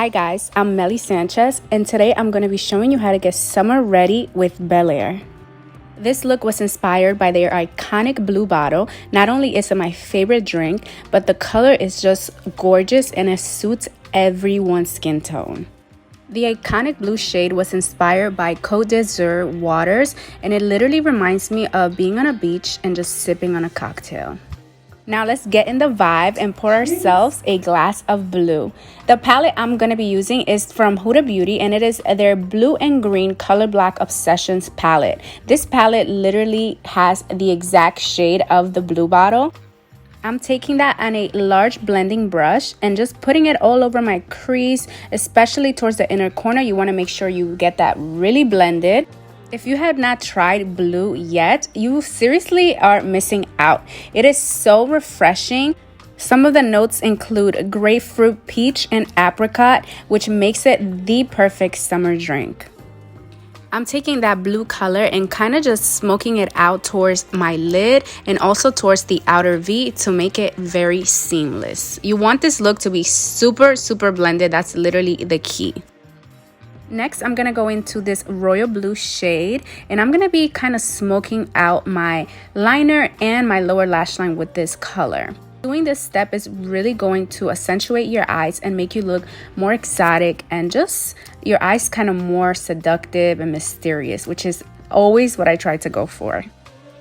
Hi guys, I'm Melly Sanchez, and today I'm going to be showing you how to get summer ready with Belaire. This look was inspired by their iconic blue bottle. Not only is it my favorite drink, but the color is just gorgeous and it suits everyone's skin tone. The iconic blue shade was inspired by Côte d'Azur waters, and it literally reminds me of being on a beach and just sipping on a cocktail. Now let's get in the vibe and pour ourselves a glass of blue. The palette I'm going to be using is from Huda Beauty, and it is their Blue and Green Colorblock Obsessions palette. This palette literally has the exact shade of the blue bottle. I'm taking that on a large blending brush and just putting it all over my crease, especially towards the inner corner. You want to make sure you get that really blended. If you have not tried blue yet, you seriously are missing out. It is so refreshing. Some of the notes include grapefruit, peach, and apricot, which makes it the perfect summer drink. I'm taking that blue color and kind of just smoking it out towards my lid and also towards the outer V to make it very seamless. You want this look to be super blended. That's literally the key. Next, I'm going to go into this royal blue shade, and I'm going to be kind of smoking out my liner and my lower lash line with this color. Doing this step is really going to accentuate your eyes and make you look more exotic and just your eyes kind of more seductive and mysterious, which is always what I try to go for.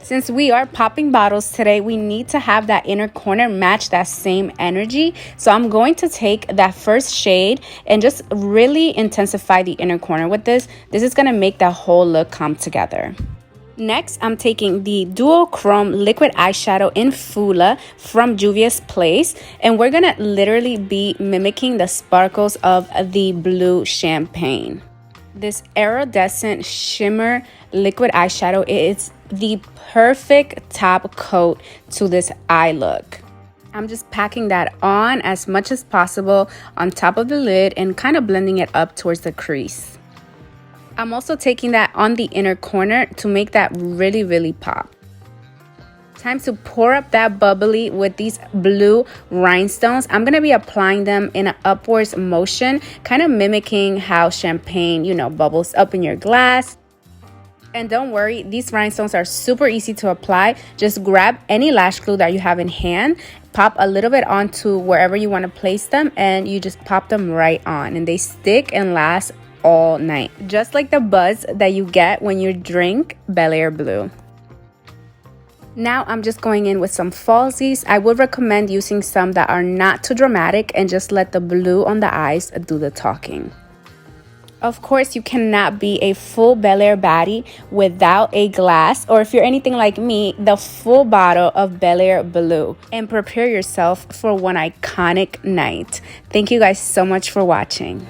Since we are popping bottles today, we need to have that inner corner match that same energy. So I'm going to take that first shade and just really intensify the inner corner with this. This is going to make the whole look come together. Next, I'm taking the duochrome liquid eyeshadow in Fula from Juvias Place, and we're going to literally be mimicking the sparkles of the blue champagne. This iridescent shimmer liquid eyeshadow is the perfect top coat to this eye look. I'm just packing that on as much as possible on top of the lid and kind of blending it up towards the crease. I'm also taking that on the inner corner to make that really pop. Time to pour up that bubbly with these blue rhinestones. I'm going to be applying them in an upwards motion, kind of mimicking how champagne, bubbles up in your glass. And don't worry, these rhinestones are super easy to apply. Just grab any lash glue that you have in hand, pop a little bit onto wherever you want to place them, and you just pop them right on. And they stick and last all night, just like the buzz that you get when you drink Belaire Blue. Now I'm just going in with some falsies. I would recommend using some that are not too dramatic and just let the blue on the eyes do the talking. Of course, you cannot be a full Belaire baddie without a glass, or if you're anything like me, the full bottle of Belaire Blue. And prepare yourself for one iconic night. Thank you guys so much for watching.